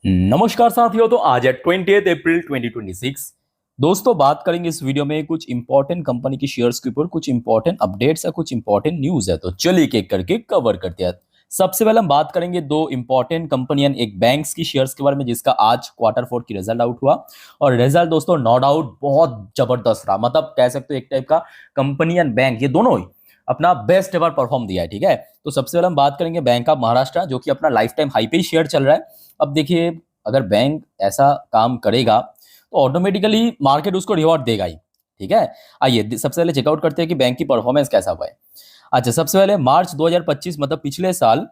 नमस्कार साथियों। तो आज है 20 अप्रैल 2026। दोस्तों, बात करेंगे इस वीडियो में कुछ इंपॉर्टेंट कंपनी की शेयर्स के ऊपर, कुछ इंपॉर्टेंट अपडेट्स है, कुछ इंपॉर्टेंट न्यूज है। तो चलिए एक एक करके कवर करते हैं। सबसे पहले हम बात करेंगे दो इंपॉर्टेंट कंपनी एक बैंक्स की शेयर्स के बारे में, जिसका आज क्वार्टर 4 की रिजल्ट आउट हुआ। और रिजल्ट दोस्तों नो डाउट बहुत जबरदस्त रहा। मतलब कह सकते हो एक टाइप का कंपनी एंड बैंक, ये दोनों ही अपना बेस्ट एवर परफॉर्म दिया है। ठीक है, तो सबसे पहले हम बात करेंगे बैंक ऑफ महाराष्ट्र, जो कि अपना लाइफ टाइम हाई पे ही शेयर चल रहा है। अब देखिए, अगर बैंक ऐसा काम करेगा तो ऑटोमेटिकली मार्केट उसको रिवॉर्ड देगा ही। ठीक है, आइए सबसे पहले चेकआउट करते हैं कि बैंक की परफॉर्मेंस कैसा हुआ है। अच्छा, सबसे पहले मार्च 2025 मतलब पिछले साल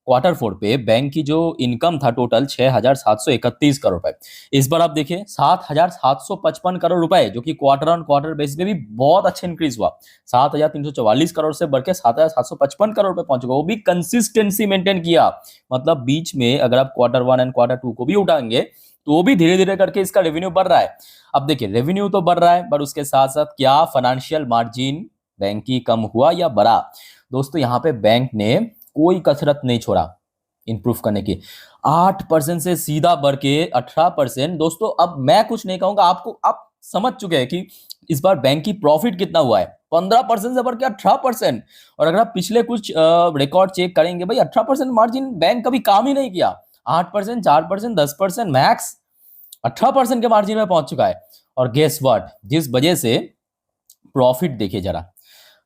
क्वार्टर 4 पे बैंक की जो इनकम था टोटल 6,731 करोड़ रुपए। इस बार आप देखिए 7,755 करोड़ रुपए, जो कि क्वार्टर ऑन क्वार्टर बेसिस पे भी बहुत अच्छा इंक्रीज हुआ। 7,344 करोड़ से बढ़ के 7,755 करोड़ रुपए पहुंच चुका। वो भी कंसिस्टेंसी मेंटेन किया। मतलब बीच में अगर आप क्वार्टर 1 एंड क्वार्टर 2 को भी उठाएंगे तो वो भी धीरे धीरे करके इसका रेवेन्यू बढ़ रहा है। अब देखिए, रेवेन्यू तो बढ़ रहा है, बट उसके साथ साथ क्या फाइनेंशियल मार्जिन बैंक की कम हुआ या बढ़ा? दोस्तों, यहाँ पे बैंक ने कोई कसरत नहीं छोड़ा इंप्रूव करने की। 8% से सीधा बढ़ के 18%। दोस्तों, अब मैं कुछ नहीं कहूंगा, आपको आप समझ चुके हैं कि इस बार बैंक की प्रॉफिट कितना हुआ है। 15% से बढ़ के 18%। और अगर आप पिछले कुछ रिकॉर्ड चेक करेंगे, भाई 18% मार्जिन बैंक कभी काम ही नहीं किया। 8%, 4%, 10% मैक्स, 18% के मार्जिन में पहुंच चुका है। और गेस व्हाट, जिस वजह से प्रॉफिट देखिए जरा,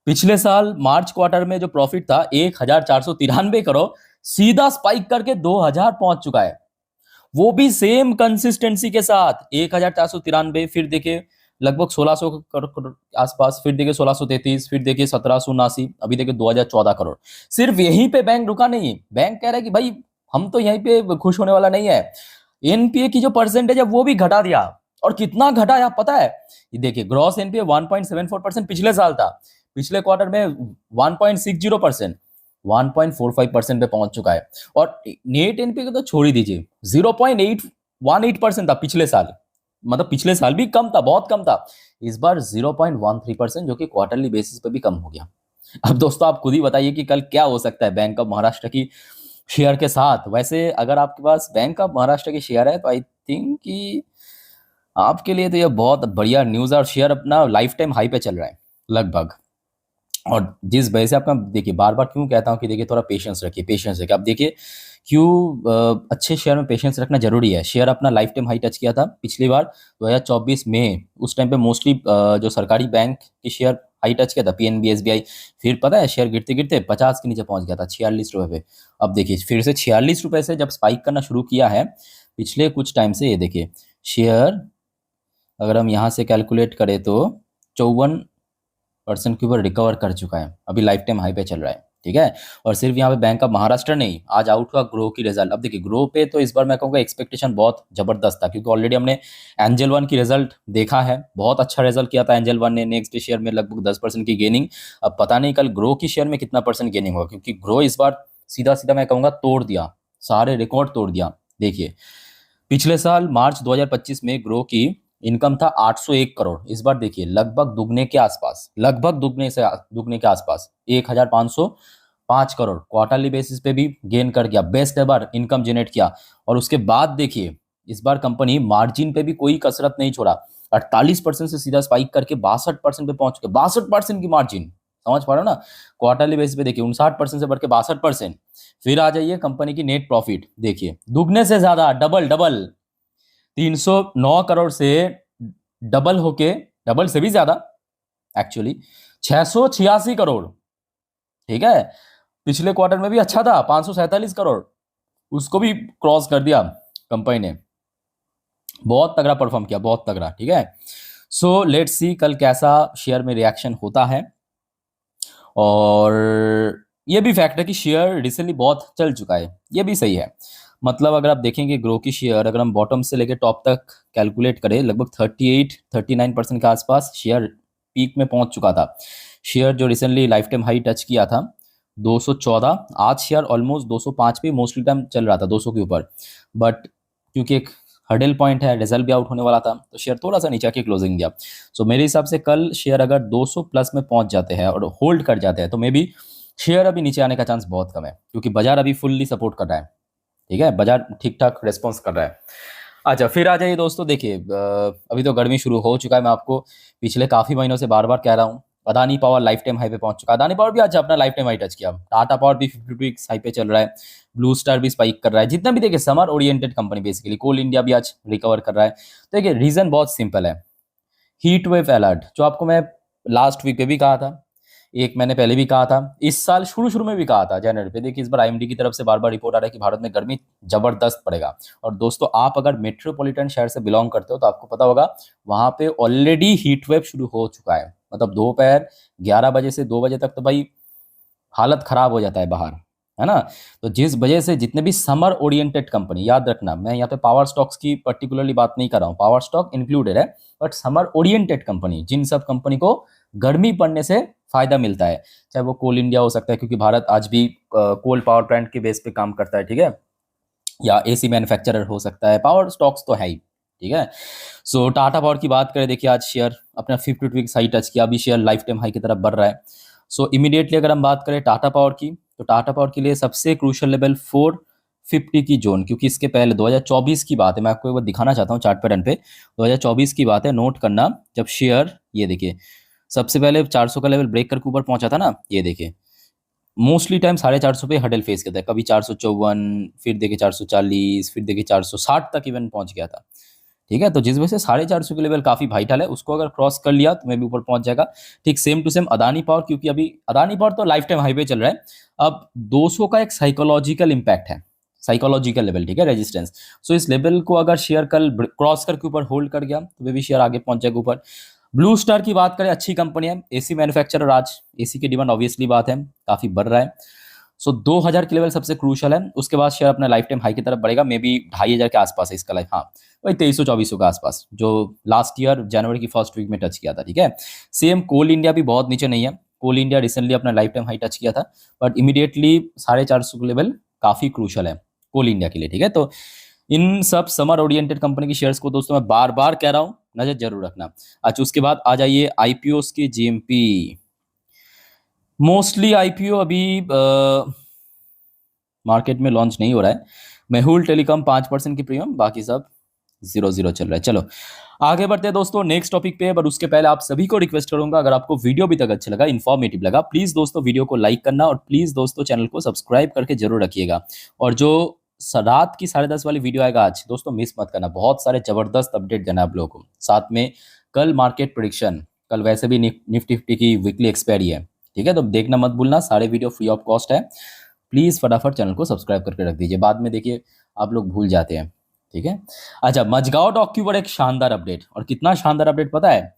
पिछले साल मार्च क्वार्टर में जो प्रॉफिट था 1,493 करोड़, सीधा स्पाइक करके 2,000 पहुंच चुका है। वो भी सेम कंसिस्टेंसी के साथ 1,493, फिर देखिए लगभग 1,600 करोड़ के आसपास, फिर देखिए 1,633, फिर देखिए 1,779, अभी देखिए 2,014 करोड़। सिर्फ यहीं पे बैंक रुका नहीं। बैंक कह रहा है कि भाई हम तो यहीं पे खुश होने वाला नहीं है। एनपीए की जो परसेंटेज है वो भी घटा दिया। और कितना घटाया पता है? ये देखिए, ग्रॉस एनपीए 1.74% पिछले साल था, पिछले क्वार्टर में 1.60%, 1.45% पे पहुंच चुका है। और नेट एनपीए को तो छोड़ ही दीजिए, 0.818% था पिछले साल। मतलब पिछले साल भी कम था, बहुत कम था। इस बार 0.13%, जो कि क्वार्टरली बेसिस पे भी कम हो गया। अब दोस्तों, आप खुद ही बताइए कि कल क्या हो सकता है बैंक ऑफ महाराष्ट्र की शेयर के साथ। वैसे अगर आपके पास बैंक ऑफ महाराष्ट्र की शेयर है तो आई थिंक कि आपके लिए तो ये बहुत बढ़िया न्यूज़ है। और शेयर अपना लाइफ टाइम हाई पे चल रहा है लगभग। और जिस वजह से आपका देखिए, बार बार क्यों कहता हूँ कि देखिए थोड़ा पेशेंस रखिए, पेशेंस रखिए। आप देखिए क्यों अच्छे शेयर में पेशेंस रखना जरूरी है। शेयर अपना लाइफ टाइम हाई टच किया था पिछली बार 2024 में। उस टाइम पे मोस्टली जो सरकारी बैंक की शेयर हाई टच किया था, पीएनबी, एसबीआई। फिर पता है शेयर गिरते गिरते 50 के नीचे पहुंच गया था, 46 रुपए पे। अब देखिए फिर से 46 रुपए से जब स्पाइक करना शुरू किया है पिछले कुछ टाइम से, ये देखिए शेयर अगर हम यहाँ से कैलकुलेट करें तो 54% के ऊपर रिकवर कर चुका है, अभी लाइफ टाइम हाई पे चल रहा है। ठीक है, और सिर्फ यहाँ पे बैंक ऑफ महाराष्ट्र नहीं, आज आउट हुआ ग्रो की रिजल्ट। अब देखिए ग्रो पे तो इस बार मैं कहूँगा एक्सपेक्टेशन बहुत जबरदस्त था, क्योंकि ऑलरेडी हमने एंजल वन की रिजल्ट देखा है, बहुत अच्छा रिजल्ट किया था एंजल वन ने। नेक्स्ट डे शेयर में लगभग 10% की गेनिंग। अब पता नहीं कल ग्रो की शेयर में कितना परसेंट गेनिंग होगा, क्योंकि ग्रो इस बार सीधा सीधा मैं कहूँगा तोड़ दिया, सारे रिकॉर्ड तोड़ दिया। देखिए पिछले साल मार्च 2025 में ग्रो की इनकम था 801 करोड़। इस बार देखिए लगभग दुगने के आसपास, लगभग दुगने के आसपास 1,505 करोड़ क्वार्टरली बेसिस पे भी गेन कर गया, बेस्ट एवर इनकम जनरेट किया। और उसके बाद देखिए इस बार कंपनी मार्जिन पे भी कोई कसरत नहीं छोड़ा, 48% से सीधा स्पाइक करके 62% पे पहुंच गया। 62% की मार्जिन, समझ पा रहे हो ना? क्वार्टरली बेसिस पे देखिए 59% से बढ़ के 62%। फिर आ जाइए कंपनी की नेट प्रॉफिट, देखिए दुगने से ज्यादा, डबल डबल, 309 करोड़ से डबल होके, डबल से भी ज्यादा एक्चुअली, 686 करोड़। ठीक है, पिछले क्वार्टर में भी अच्छा था, 547 करोड़, उसको भी क्रॉस कर दिया कंपनी ने। बहुत तगड़ा परफॉर्म किया, बहुत तगड़ा। ठीक है, सो लेट्स सी कल कैसा शेयर में रिएक्शन होता है। और ये भी फैक्ट है कि शेयर रिसेंटली बहुत चल चुका है, ये भी सही है। मतलब अगर आप देखेंगे ग्रो की शेयर, अगर हम बॉटम से लेकर टॉप तक कैलकुलेट करें, लगभग 38-39% के आसपास शेयर पीक में पहुंच चुका था। शेयर जो recently life time high touch किया था 214, आज शेयर ऑलमोस्ट 205 पे मोस्टली टाइम चल रहा था, 200 के ऊपर। बट क्योंकि एक हर्डल पॉइंट है, रिजल्ट भी आउट होने वाला था, तो शेयर थोड़ा सा नीचे आके क्लोजिंग दिया। सो मेरे हिसाब से कल शेयर अगर 200 प्लस में पहुंच जाते हैं और होल्ड कर जाते हैं तो मे बी शेयर अभी नीचे आने का चांस बहुत कम है, क्योंकि बाजार अभी फुल्ली सपोर्ट कर रहा है। ठीक है, बाजार ठीक ठाक रेस्पॉन्स कर रहा है। अच्छा, फिर आ जाइए दोस्तों, देखिए अभी तो गर्मी शुरू हो चुका है, मैं आपको पिछले काफ़ी महीनों से बार बार कह रहा हूँ, Adani power life time high पे पहुंच चुका है। अदानी पावर भी आज अपना लाइफ टाइम हाई टच किया, टाटा पावर भी 50 हाई पे चल रहा है, ब्लू स्टार भी स्पाइक कर रहा है, जितना भी देखिए समर ओरिएंटेड कंपनी बेसिकली, कोल इंडिया भी आज रिकवर कर रहा है। तो देखिए रीज़न बहुत सिंपल है, हीट वेव अलर्ट जो आपको मैं लास्ट वीक पे भी कहा था, एक महीने पहले भी कहा था, इस साल शुरू शुरू में भी कहा था जनवरी पे। देखिए इस बार आईएमडी की तरफ से बार बार रिपोर्ट आ रहा है कि भारत में गर्मी जबरदस्त पड़ेगा। और दोस्तों आप अगर मेट्रोपॉलिटन शहर से बिलोंग करते हो तो आपको पता होगा वहां पे ऑलरेडी हीट वेव शुरू हो चुका है। मतलब दोपहर 11 बजे से 2 बजे तक तो भाई हालत खराब हो जाता है बाहर, है ना। तो जिस वजह से जितने भी समर ओरिएंटेड कंपनी, याद रखना मैं यहाँ पे पावर स्टॉक्स की पर्टिकुलरली बात नहीं कर रहा हूँ, पावर स्टॉक इंक्लूडेड है, बट समर ओरिएंटेड कंपनी, जिन सब कंपनी को गर्मी पड़ने से फायदा मिलता है, चाहे वो कोल इंडिया हो सकता है क्योंकि भारत आज भी कोल पावर प्लांट के बेस पे काम करता है, ठीक है, या एसी मैन्युफैक्चरर हो सकता है, पावर स्टॉक्स तो है ही, ठीक है। सो टाटा पावर की बात करें, देखिए आज शेयर अपना 52 वीक हाई टच किया, अभी शेयर लाइफ टाइम हाई की तरफ बढ़ रहा है। सो इमीडिएटली अगर हम बात करें टाटा पावर की, तो टाटा पावर के लिए सबसे क्रूशियल लेवल 450 की जोन, क्योंकि इसके पहले 2024 की बात है, मैं आपको एक बार दिखाना चाहता हूँ चार्ट पैटर्न पे, 2024 की बात है, नोट करना, जब शेयर ये देखिए सबसे पहले 400 का लेवल ब्रेक करके ऊपर पहुंचा था ना, ये देखिए मोस्टली टाइम 450 पे हडल फेस करता है, कभी 454, फिर देखिए 440, फिर देखिए 460 तक इवन पहुंच गया था, ठीक है। तो जिस वजह से 450 के लेवल काफी वाइटल है, उसको अगर क्रॉस कर लिया तो मैं भी ऊपर पहुंच जाएगा। ठीक same to same Adani power, क्योंकि अभी अदानी पावर तो लाइफ टाइम हाई पे चल रहा है, अब 200 का एक साइकोलॉजिकल इम्पैक्ट है, साइकोलॉजिकल लेवल, ठीक है, रेजिस्टेंस। सो इस लेवल को अगर शेयर कल क्रॉस करके ऊपर होल्ड कर गया तो वे भी शेयर आगे पहुंच जाएगा ऊपर। ब्लू स्टार की बात करें, अच्छी कंपनी है, एसी मैन्युफैक्चरर, आज एसी की डिमांड ऑब्वियसली बात है काफी बढ़ रहा है। सो 2000 के लेवल सबसे क्रूशल है, उसके बाद शेयर अपना लाइफ टाइम हाई की तरफ बढ़ेगा, मे बी 2500 के आसपास है इसका लाइफ, हाँ वही 2300-2400 के आसपास, जो लास्ट ईयर जनवरी की फर्स्ट वीक में टच किया था, ठीक है। सेम कोल इंडिया भी बहुत नीचे नहीं है, कोल इंडिया रिसेंटली अपना लाइफ टाइम हाई टच किया था, बट इमीडिएटली 450 के लेवल काफी क्रूशल है कोल इंडिया के लिए, ठीक है। तो इन सब समर ओरिएंटेड कंपनी की शेयर्स को दोस्तों मैं बार बार कह रहा हूं, नजर जरूर रखना। अच्छा, उसके बाद आ जाइए आईपीओ की, जीएमपी मोस्टली आईपीओ अभी मार्केट में लॉन्च नहीं हो रहा है। मेहुल टेलीकॉम 5% की प्रीमियम, बाकी सब 0-0 चल रहा है। चलो आगे बढ़ते हैं दोस्तों नेक्स्ट टॉपिक पे, पर उसके पहले आप सभी को रिक्वेस्ट करूंगा, अगर आपको वीडियो अभी तक अच्छा लगा, इन्फॉर्मेटिव लगा, प्लीज दोस्तों वीडियो को लाइक करना, और प्लीज दोस्तों चैनल को सब्सक्राइब करके जरूर रखिएगा। और जो रात की 10:30 वाली वीडियो आएगा आज दोस्तों, मिस मत करना, बहुत सारे जबरदस्त अपडेट देना आप लोगों को, साथ में कल मार्केट प्रिडिक्शन, कल वैसे भी निफ्टी फिफ्टी की वीकली एक्सपायरी है, ठीक है, तो देखना मत भूलना, सारे वीडियो फ्री ऑफ कॉस्ट है, प्लीज फटाफट चैनल को सब्सक्राइब करके रख दीजिए, बाद में देखिए आप लोग भूल जाते हैं, ठीक है। अच्छा, मझगांव डॉक के ऊपर एक शानदार अपडेट, और कितना शानदार अपडेट पता है,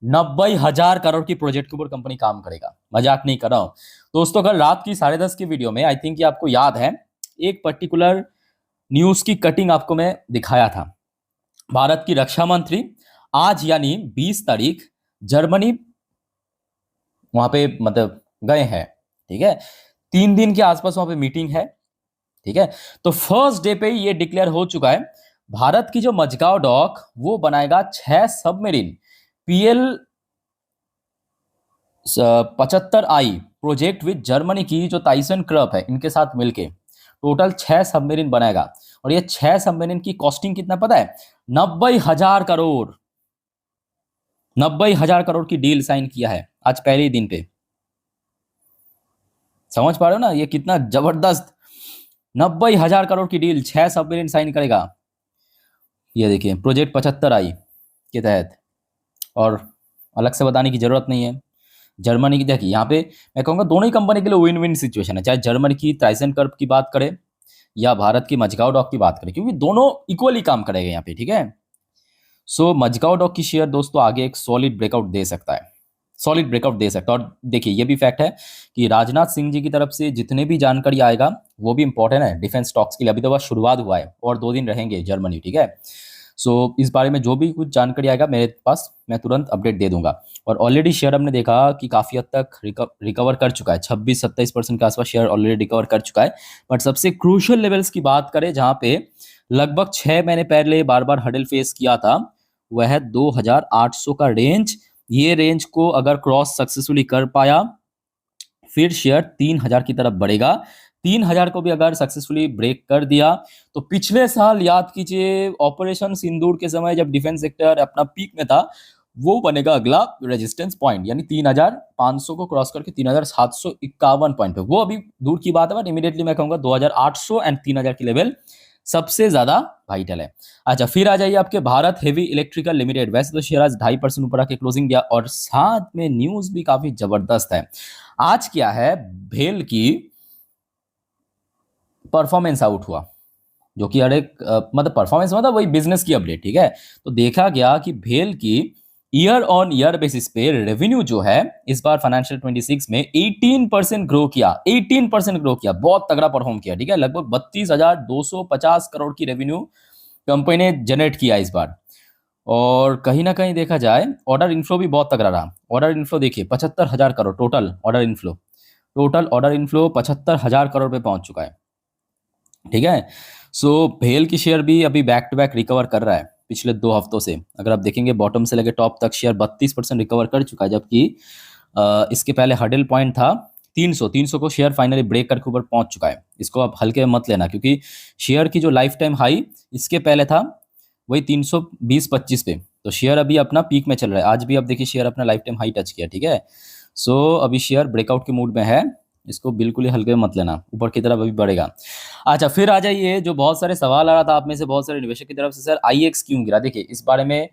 90,000 करोड़ की प्रोजेक्ट के ऊपर कंपनी काम करेगा, मजाक नहीं कर रहा हूं दोस्तों। कल रात की 10:30 की वीडियो में आई थिंक आपको याद है, एक पर्टिकुलर न्यूज की कटिंग आपको मैं दिखाया था। भारत की रक्षा मंत्री आज यानी 20 तारीख जर्मनी वहां पे मतलब गए हैं, ठीक है, 3 दिन के आसपास वहां पे मीटिंग है, ठीक है। तो फर्स्ट डे पे ये डिक्लेयर हो चुका है, भारत की जो मझगांव डॉक वो बनाएगा 6 submarine PL 75I project with Germany की जो टाइसन क्रप है इनके साथ मिलके टोटल 6 सबमरीन बनाएगा। और ये 6 सबमरीन की कॉस्टिंग कितना पता है, 90,000 करोड़, 90,000 करोड़ की डील साइन किया है आज पहले ही दिन पे। समझ पा रहे हो ना ये कितना जबरदस्त, 90,000 करोड़ की डील, 6 सबमरीन साइन करेगा, ये देखिए प्रोजेक्ट 75I के तहत। और अलग से बताने की जरूरत नहीं है, जर्मनी की, देखिए यहाँ पे मैं कहूँगा दोनों ही कंपनी के लिए विन विन सिचुएशन है, चाहे जर्मनी की टाइसन कर्व की बात करें या भारत की मझगांव डॉक की बात करें, क्योंकि दोनों इक्वली काम करेंगे यहाँ पे, ठीक है। सो मझगांव डॉक की शेयर दोस्तों आगे एक सॉलिड ब्रेकआउट दे सकता है, सॉलिड ब्रेकआउट दे सकता है। और देखिए ये भी फैक्ट है कि राजनाथ सिंह जी की तरफ से जितने भी जानकारी आएगा वो भी इंपॉर्टेंट है डिफेंस स्टॉक्स के लिए, अभी तो बस शुरुआत हुआ है और 2 दिन रहेंगे जर्मनी, ठीक है। सो इस बारे में जो भी कुछ जानकारी आएगा मेरे पास, मैं तुरंत अपडेट दे दूंगा। और ऑलरेडी शेयर हमने देखा कि काफ़ी हद तक रिकवर कर चुका है, 26-27% के आसपास शेयर ऑलरेडी रिकवर कर चुका है। बट सबसे क्रूशियल लेवल्स की बात करें जहाँ पे लगभग 6 महीने पहले बार बार हडल फेस किया था, वह है 2,800 का रेंज। ये रेंज को अगर क्रॉस सक्सेसफुली कर पाया फिर शेयर 3,000 की तरफ बढ़ेगा, 3000 को भी अगर सक्सेसफुली ब्रेक कर दिया तो पिछले साल याद कीजिए ऑपरेशन सिंदूर के समय जब डिफेंस सेक्टर अपना पीक में था, वो बनेगा अगला रेजिस्टेंस पॉइंट, यानी 3500 को क्रॉस करके 3751 पॉइंट पे, वो अभी दूर की बात है, बट इमीडिएटली मैं कहूंगा 2800 एंड 3000 की लेवल सबसे ज्यादा वाइटल है। अच्छा, फिर आ जाइए आपके भारत हेवी इलेक्ट्रिकल लिमिटेड। वैसे तो शेयर आज 2.5% ऊपर आके क्लोजिंग दिया और साथ में न्यूज भी काफी जबरदस्त है। आज क्या है, भेल की परफॉर्मेंस आउट हुआ, जो कि हर एक मतलब परफॉर्मेंस मतलब वही बिजनेस की अपडेट, ठीक है। तो देखा गया कि भेल की ईयर ऑन ईयर बेसिस पे रेवेन्यू जो है इस बार फाइनेंशियल 26 में 18% ग्रो किया, 18% ग्रो किया, बहुत तगड़ा परफॉर्म किया, ठीक है। लगभग 32,250 करोड़ की रेवेन्यू कंपनी ने जनरेट किया इस बार। और कहीं ना कहीं देखा जाए ऑर्डर इनफ्लो भी बहुत तगड़ा रहा। ऑर्डर इनफ्लो देखिए 75,000 crore total order inflow, total order inflow 75,000 crore पे पहुंच चुका है, ठीक है। सो भेल की शेयर भी अभी बैक टू बैक रिकवर कर रहा है पिछले 2 हफ्तों से। अगर आप देखेंगे बॉटम से लेके टॉप तक शेयर 32% रिकवर कर चुका है, जबकि इसके पहले हडल पॉइंट था 300 को शेयर फाइनली ब्रेक करके ऊपर पहुंच चुका है। इसको आप हल्के में मत लेना, क्योंकि शेयर की जो लाइफ टाइम हाई इसके पहले था वही 320-25 पे, तो शेयर अभी अपना पीक में चल रहा है। आज भी आप देखिए शेयर अपना लाइफ टाइम हाई टच किया, ठीक है। सो अभी शेयर ब्रेकआउट के मूड में है, इसको बिल्कुल ही हल्के में मत लेना, ऊपर की तरफ अभी बढ़ेगा। अच्छा, फिर आ जाइए, जो बहुत सारे सवाल आ रहा था आप में से बहुत सारे निवेशक की तरफ से, सर आईएक्स क्यों गिरा। देखिए इस बारे में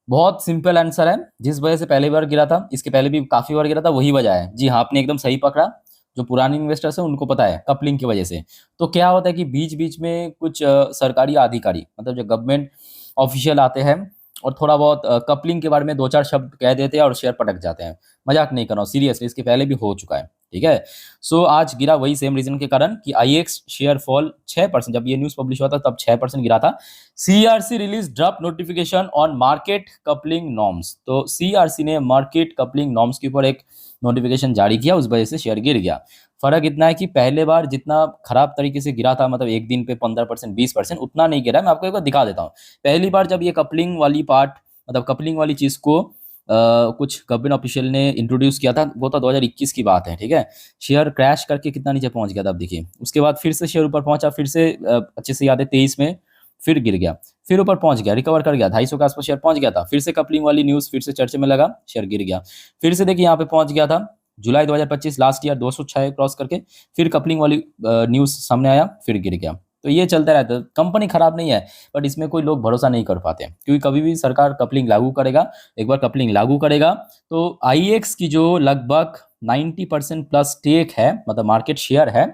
बहुत सिंपल आंसर है, जिस वजह से पहली बार गिरा था, इसके पहले भी काफी बार गिरा था, वही वजह है। जी हाँ, आपने एकदम सही पकड़ा। जो पुराने इन्वेस्टर्स हैं उनको पता है, कपलिंग की वजह से। तो क्या होता है कि बीच बीच में कुछ सरकारी अधिकारी, मतलब जो गवर्नमेंट ऑफिशियल आते हैं और थोड़ा बहुत कपलिंग के बारे में 2-4 शब्द कह देते हैं और शेयर पटक जाते हैं। मजाक नहीं कर रहा हूँ, सीरियसली, इसके पहले भी हो चुका है, ठीक है। सो आज गिरा वही सेम रीजन के कारण कि आईएक्स शेयर फॉल 6%, जब ये न्यूज पब्लिश हुआ था तब 6% गिरा था। CRC release drop notification on market coupling norms. तो सीआरसी ने मार्केट कपलिंग नॉर्म्स के ऊपर एक नोटिफिकेशन जारी किया, उस वजह से शेयर गिर गया। फर्क इतना है कि पहले बार जितना खराब तरीके से गिरा था, मतलब एक दिन पे 15% 20%, उतना नहीं गिरा। मैं आपको एक बार दिखा देता हूँ। पहली बार जब ये कपलिंग वाली पार्ट, मतलब कपलिंग वाली चीज को कुछ गवर्नमेंट ऑफिशियल ने इंट्रोड्यूस किया था, वो तो 2021 की बात है, ठीक है। शेयर क्रैश करके कितना नीचे पहुंच गया था, अब देखिए। उसके बाद फिर से शेयर ऊपर पहुंचा, फिर से अच्छे से याद है 23 में फिर गिर गया, फिर ऊपर पहुंच गया, रिकवर कर गया, 250 के आसपास शेयर पहुंच गया था। फिर से कपलिंग वाली न्यूज फिर से चर्चे में लगा, शेयर गिर गया। फिर से देखिए यहाँ पे पहुंच गया था जुलाई 2025 लास्ट ईयर 206 क्रॉस करके, फिर कपलिंग वाली न्यूज सामने आया, फिर गिर गया। तो ये चलता रहता है। कंपनी खराब नहीं है, बट इसमें कोई लोग भरोसा नहीं कर पाते, क्योंकि कभी भी सरकार कपलिंग लागू करेगा, एक बार कपलिंग लागू करेगा तो आईएक्स की जो लगभग 90% प्लस स्टेक है, मतलब मार्केट शेयर है,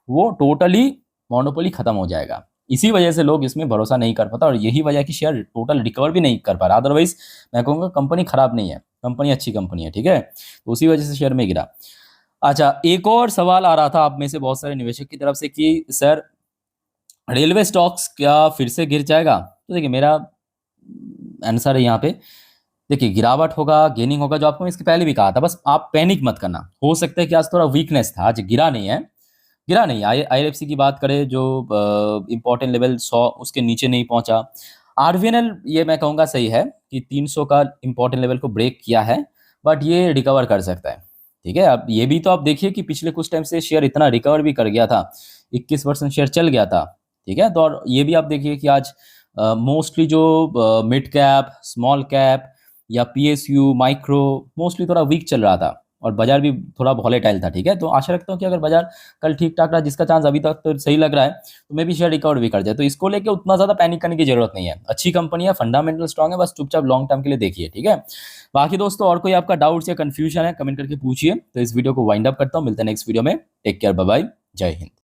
वो टोटली मोनोपोली खत्म हो जाएगा। इसी वजह से लोग इसमें भरोसा नहीं कर पाता, और यही वजह है कि शेयर टोटल रिकवर भी नहीं कर पा रहा। अदरवाइज मैं कहूँगा कंपनी खराब नहीं है, कंपनी अच्छी कंपनी है, ठीक है। तो उसी वजह से शेयर में गिरा। अच्छा, एक और सवाल आ रहा था आप में से बहुत सारे निवेशक की तरफ से कि सर रेलवे स्टॉक्स क्या फिर से गिर जाएगा। तो देखिए मेरा आंसर है यहाँ पे, देखिए गिरावट होगा, गेनिंग होगा, जो आपको इसके पहले भी कहा था, बस आप पैनिक मत करना। हो सकता है कि आज थोड़ा वीकनेस था, आज गिरा नहीं है, गिरा नहीं। आईएफसी की बात करें, जो इंपॉर्टेंट लेवल 100 उसके नीचे नहीं पहुंचा। आरवीएनएल ये मैं कहूँगा सही है कि 300 का इंपॉर्टेंट लेवल को ब्रेक किया है, बट ये रिकवर कर सकता है, ठीक है। अब ये भी तो आप देखिए कि पिछले कुछ टाइम से शेयर इतना रिकवर भी कर गया था, 21% शेयर चल गया था, ठीक है। तो और ये भी आप देखिए कि आज मोस्टली जो मिड कैप, स्मॉल कैप या पीएसयू, माइक्रो, मोस्टली थोड़ा वीक चल रहा था, और बाजार भी थोड़ा वॉलेटाइल था, ठीक है। तो आशा रखता हूँ कि अगर बाजार कल ठीक ठाक रहा, जिसका चांस अभी तक तो सही लग रहा है, तो मे भी शेयर रिकवर भी कर जाए। तो इसको लेके उतना ज्यादा पैनिक करने की जरूरत नहीं है। अच्छी कंपनी है, फंडामेंटल स्ट्रॉन्ग है, बस चुपचाप लॉन्ग टर्म के लिए देखिए, ठीक है। बाकी दोस्तों और कोई आपका डाउट्स या कंफ्यूजन है कमेंट करके पूछिए। तो इस वीडियो को वाइंड अप करता हूँ, मिलते हैं नेक्स्ट वीडियो में। टेक केयर, बाय बाय, जय हिंद।